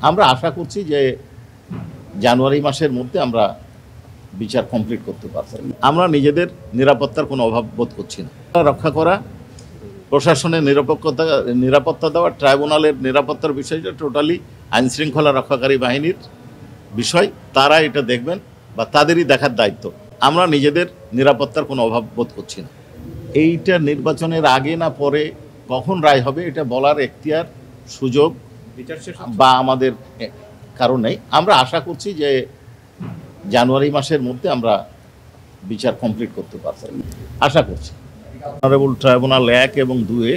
আমরা আশা করছি যে জানুয়ারি মাসের মধ্যে আমরা বিচার কমপ্লিট করতে পারছি। আমরা নিজেদের নিরাপত্তার কোনো অভাব বোধ করছি না। রক্ষা করা, প্রশাসনের নিরাপত্তা দেওয়া, ট্রাইব্যুনালের নিরাপত্তার বিষয়টা টোটালি আইন শৃঙ্খলা রক্ষাকারী বাহিনীর বিষয়। তারা এটা দেখবেন বা তাদেরই দেখার দায়িত্ব। আমরা নিজেদের নিরাপত্তার কোনো অভাব বোধ করছি না। এইটা নির্বাচনের আগে না পরে কখন রায় হবে এটা বলার এখতিয়ার, সুযোগ বা আমাদের কারণ নেই। আমরা আশা করছি যে জানুয়ারি মাসের মধ্যে আমরা বিচার কমপ্লিট করতে পারছি, আশা করছি। অনারেবল ট্রাইব্যুনাল 1 এবং 2-এ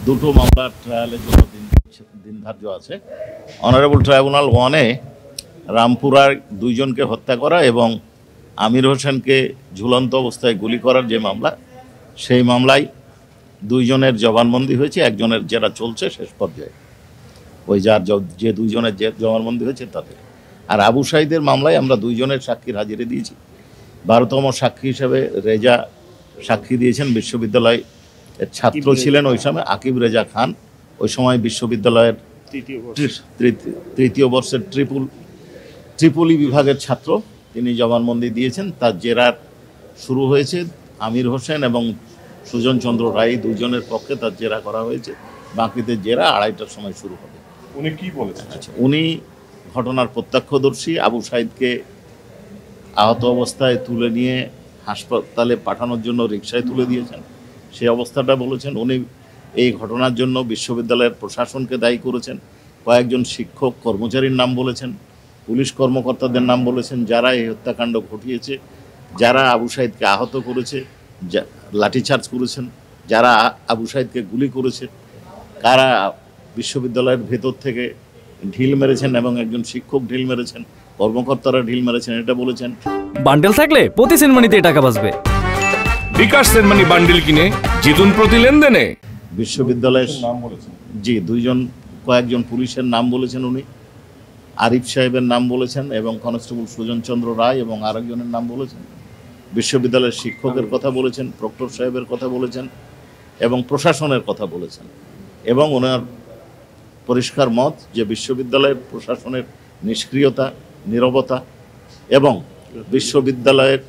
দুটো মামলার ট্রায়ালের জন্য দিন ধার্য আছে। অনারেবল ট্রাইব্যুনাল 1-এ রামপুরার 2 জনকে হত্যা করা এবং আমির হোসেনকে ঝুলন্ত অবস্থায় গুলি করার যে মামলা, সেই মামলায় 2 জনের জবানবন্দি হয়েছে, একজনের জেরা চলছে শেষ পর্যায়ে। ওই যে 2 জনের জবানবন্দি হয়েছে তাদের। আর আবু সাঈদের মামলায় আমরা 2 জনের সাক্ষীর হাজিরা দিয়েছি। 12তম সাক্ষী হিসেবে রেজা সাক্ষী দিয়েছেন। বিশ্ববিদ্যালয়ের ছাত্র ছিলেন ওই সময়, আকিব রেজা খান। ওই সময় বিশ্ববিদ্যালয়ের তৃতীয় বর্ষের ট্রিপলি বিভাগের ছাত্র। তিনি জবানবন্দি দিয়েছেন। তার জেরার শুরু হয়েছে। আমির হোসেন এবং সুজন চন্দ্র রায় 2 জনের পক্ষে তার জেরা করা হয়েছে। বাকিদের জেরা 2:30টার সময় শুরু হবে। উনি কি বলেছেন? আচ্ছা, উনি ঘটনার প্রত্যক্ষদর্শী। আবু সাঈদকে আহত অবস্থায় তুলে নিয়ে হাসপাতালে পাঠানোর জন্য রিকশায় তুলে দিয়েছেন, সেই অবস্থাটা বলেছেন। উনি এই ঘটনার জন্য বিশ্ববিদ্যালয়ের প্রশাসনকে দায়ী করেছেন। কয়েকজন শিক্ষক কর্মচারীর নাম বলেছেন, পুলিশ কর্মকর্তাদের নাম বলেছেন, যারা এই হত্যাকাণ্ড ঘটিয়েছে, যারা আবু সাঈদকে আহত করেছে, লাঠিচার্জ করেছেন, যারা আবু সাঈদকে গুলি করেছে, কারা বিশ্ববিদ্যালয়ের ভেতর থেকে ঢিল মেরেছেন এবং একজন শিক্ষক ঢিল মেরেছেন, কর্মকর্তারা ঢিল মেরেছেন, এটা বলেছেন। বান্ডেল থাকলে প্রতি সেনমানিতে টাকা বাঁচবে। বিকাশ সেনমানি বান্ডেল কিনে জিতুন প্রতি লেনদেনে। বিশ্ববিদ্যালয়ের নাম বলেছেন? জি, কয়েকজন পুলিশের নাম বলেছেন উনি। আরিফ সাহেবের নাম বলেছেন এবং কনস্টেবল সুজন চন্দ্র রায় এবং আরেকজনের নাম বলেছেন। বিশ্ববিদ্যালয়ের শিক্ষকের কথা বলেছেন, প্রক্টর সাহেবের কথা বলেছেন এবং প্রশাসনের কথা বলেছেন। এবং ওনার পরিষ্কার মত যে বিশ্ববিদ্যালয়ের প্রশাসনের নিষ্ক্রিয়তা, নীরবতা এবং বিশ্ববিদ্যালয়ের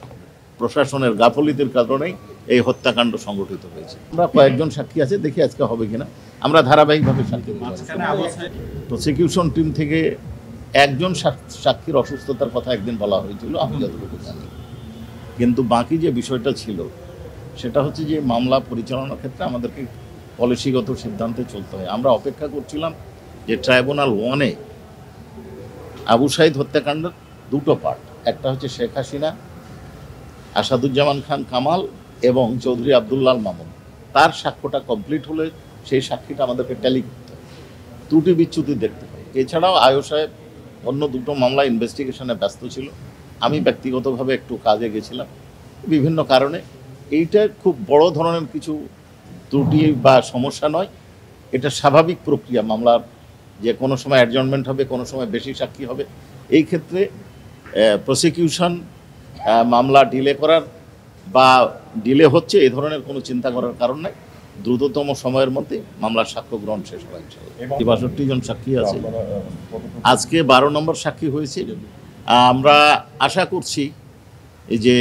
প্রশাসনের গাফলিতির কারণেই এই হত্যাকাণ্ড সংঘটিত হয়েছে। আমরা কয়েকজন সাক্ষী আছে, দেখি আজকে হবে কিনা। আমরা ধারাবাহিকভাবে সাক্ষী দিই। প্রসিকিউশন টিম থেকে একজন সাক্ষীর অসুস্থতার কথা একদিন বলা হয়েছিল, আমি যতটুকু জানি। কিন্তু বাকি যে বিষয়টা ছিল সেটা হচ্ছে যে মামলা পরিচালনার ক্ষেত্রে আমাদেরকে পলিসিগত সিদ্ধান্তে চলতে হয়। আমরা অপেক্ষা করছিলাম যে ট্রাইব্যুনাল 1-এ আবু সাঈদ হত্যাকাণ্ডের 2টো পার্ট, একটা হচ্ছে শেখ হাসিনা, আসাদুজ্জামান খান কামাল এবং চৌধুরী আবদুল্লাহ মামুন, তার সাক্ষ্যটা কমপ্লিট হলে সেই সাক্ষীটা আমাদেরকে ট্যালি করতে হয়, ত্রুটি বিচ্যুতি দেখতে হয়। এছাড়াও আয়ো সাহেব অন্য 2টো মামলা ইনভেস্টিগেশনে ব্যস্ত ছিল, আমি ব্যক্তিগতভাবে একটু কাজে গেছিলাম বিভিন্ন কারণে। এইটা খুব বড় ধরনের কিছু ত্রুটি বা সমস্যা নয়, এটা স্বাভাবিক প্রক্রিয়া। মামলার যে কোনো সময় অ্যাডজর্নমেন্ট হবে, কোনো সময় বেশি সাক্ষী হবে। এই ক্ষেত্রে প্রসিকিউশন মামলা ডিলে করার বা ডিলে হচ্ছে এই ধরনের কোনো চিন্তা করার কারণ নাই। দ্রুততম সময়ের মধ্যে মামলার সাক্ষ্য গ্রহণ শেষ হয়। 62 জন সাক্ষী আছে। আজকে 12 নম্বর সাক্ষী হয়েছে। আমরা আশা করছি যে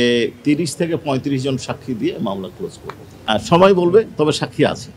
30 থেকে 35 জন সাক্ষী দিয়ে মামলা ক্লোজ করব। সময় বলবে, তবে সাক্ষী আছে।